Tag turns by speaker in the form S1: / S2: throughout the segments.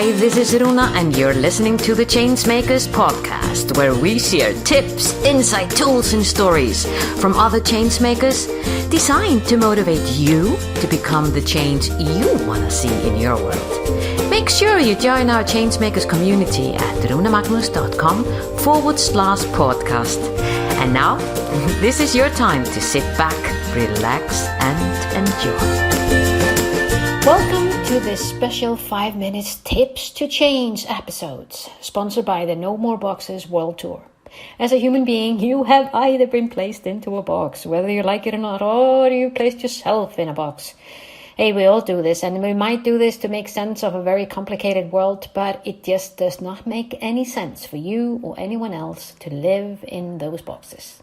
S1: Hi, this is Rúna, and you're listening to the Changemakers podcast, where we share tips, insight, tools, and stories from other changemakers designed to motivate you to become the change you want to see in your world. Make sure you join our Changemakers community at runamagnus.com/podcast. And now, this is your time to sit back, relax, and enjoy. Welcome to this special 5 minutes Tips to Change episodes, sponsored by the No More Boxes World Tour. As a human being, you have either been placed into a box, whether you like it or not, or you placed yourself in a box. Hey, we all do this, and we might do this to make sense of a very complicated world, but it just does not make any sense for you or anyone else to live in those boxes.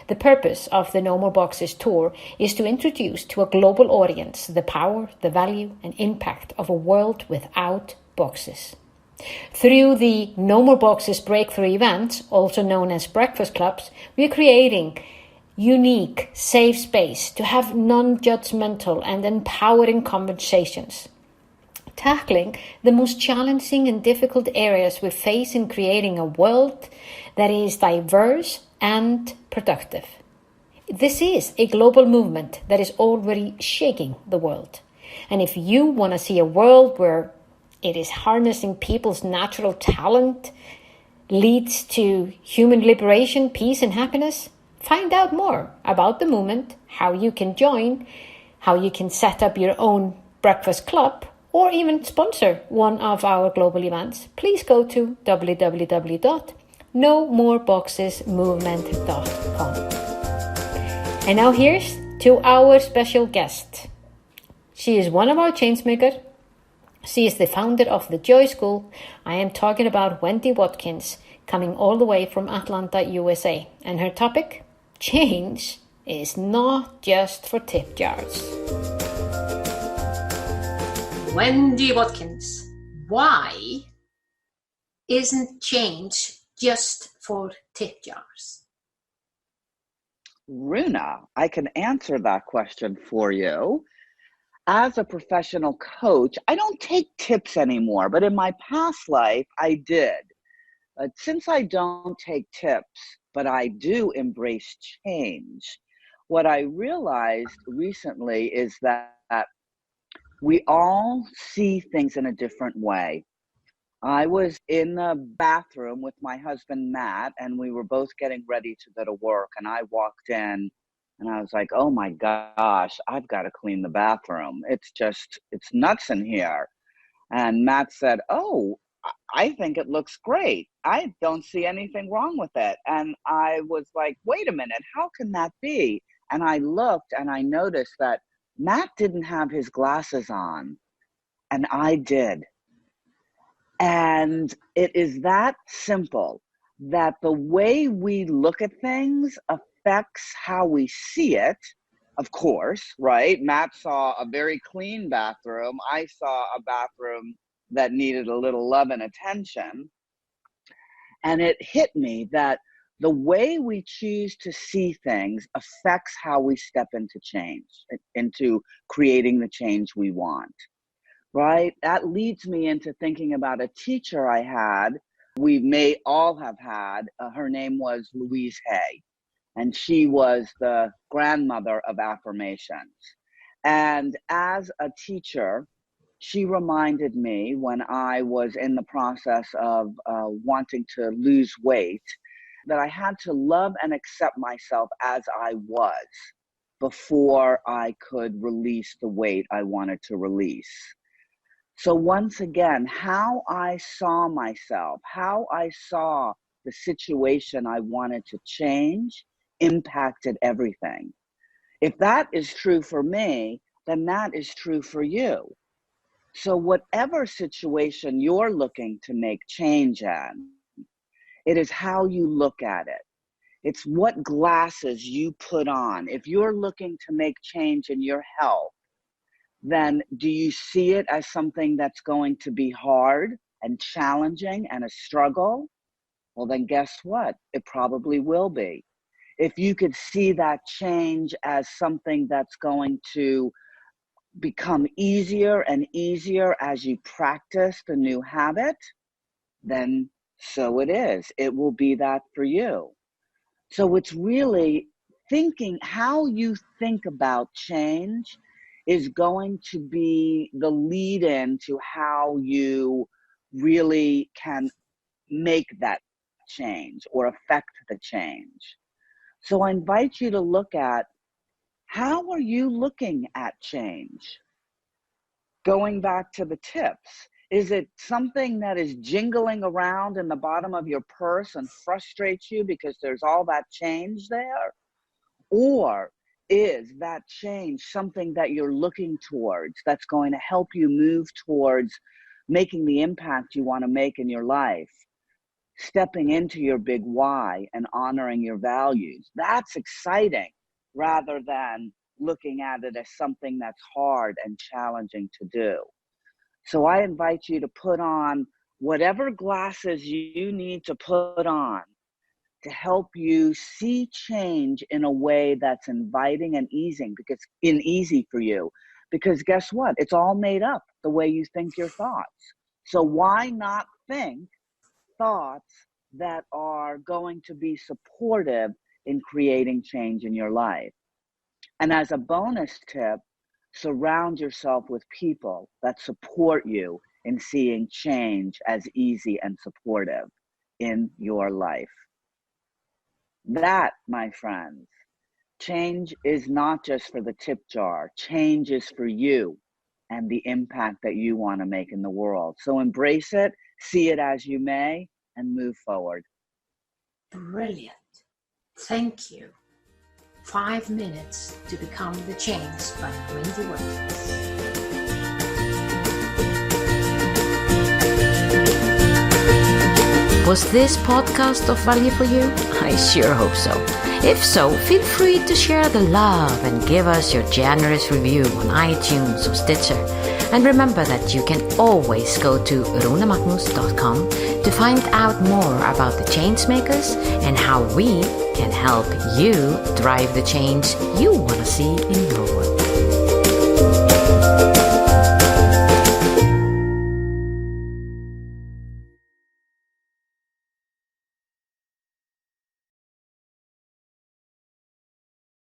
S1: The purpose of the No More Boxes tour is to introduce to a global audience the power, the value, and impact of a world without boxes. Through the No More Boxes breakthrough events, also known as breakfast clubs, we are creating unique, safe space to have non-judgmental and empowering conversations, tackling the most challenging and difficult areas we face in creating a world that is diverse and productive. This is a global movement that is already shaking the world. And if you want to see a world where it is harnessing people's natural talent, leads to human liberation, peace, and happiness, find out more about the movement, how you can join, how you can set up your own breakfast club, or even sponsor one of our global events. Please go to www.nomoreboxesmovement.com. And now here's to our special guest. She is one of our changemakers. She is the founder of the Joy School. I am talking about Wendy Watkins, coming all the way from Atlanta, USA. And her topic, change is not just for tip jars. Wendy Watkins, why isn't change just for tip jars?
S2: Rúna, I can answer that question for you. As a professional coach, I don't take tips anymore, but in my past life, I did. But since I don't take tips, but I do embrace change, what I realized recently is that we all see things in a different way. I was in the bathroom with my husband, Matt, and we were both getting ready to go to work. And I walked in and I was like, oh my gosh, I've got to clean the bathroom. It's nuts in here. And Matt said, oh, I think it looks great. I don't see anything wrong with it. And I was like, wait a minute, how can that be? And I looked and I noticed that Matt didn't have his glasses on and I did. And it is that simple, that the way we look at things affects how we see it, of course, right? Matt saw a very clean bathroom. I saw a bathroom that needed a little love and attention. And it hit me that the way we choose to see things affects how we step into change, into creating the change we want. Right? That leads me into thinking about a teacher I had. We may all have had. Her name was Louise Hay, and she was the grandmother of affirmations. And as a teacher, she reminded me when I was in the process of wanting to lose weight that I had to love and accept myself as I was before I could release the weight I wanted to release. So once again, how I saw myself, how I saw the situation I wanted to change impacted everything. If that is true for me, then that is true for you. So whatever situation you're looking to make change in, it is how you look at it. It's what glasses you put on. If you're looking to make change in your health, then do you see it as something that's going to be hard and challenging and a struggle? Well, then guess what? It probably will be. If you could see that change as something that's going to become easier and easier as you practice the new habit, then so it is. It will be that for you. So it's really thinking, how you think about change is going to be the lead-in to how you really can make that change or affect the change. So I invite you to look at, how are you looking at change? Going back to the tips, is it something that is jingling around in the bottom of your purse and frustrates you because there's all that change there? Or is that change something that you're looking towards that's going to help you move towards making the impact you want to make in your life? Stepping into your big why and honoring your values. That's exciting, rather than looking at it as something that's hard and challenging to do. So I invite you to put on whatever glasses you need to put on to help you see change in a way that's inviting and easy for you. Because guess what? It's all made up the way you think your thoughts. So why not think thoughts that are going to be supportive in creating change in your life? And as a bonus tip, surround yourself with people that support you in seeing change as easy and supportive in your life. That, my friends, change is not just for the tip jar. Change is for you and the impact that you want to make in the world. So embrace it, see it as you may, and move forward.
S1: Brilliant. Thank you. 5 minutes to become the change by Wendy Watkins. Was this podcast of value for you? I sure hope so. If so, feel free to share the love and give us your generous review on iTunes or Stitcher. And remember that you can always go to rúnamagnúsdóttir.com to find out more about the Changemakers and how we can help you drive the change you want to see in your world.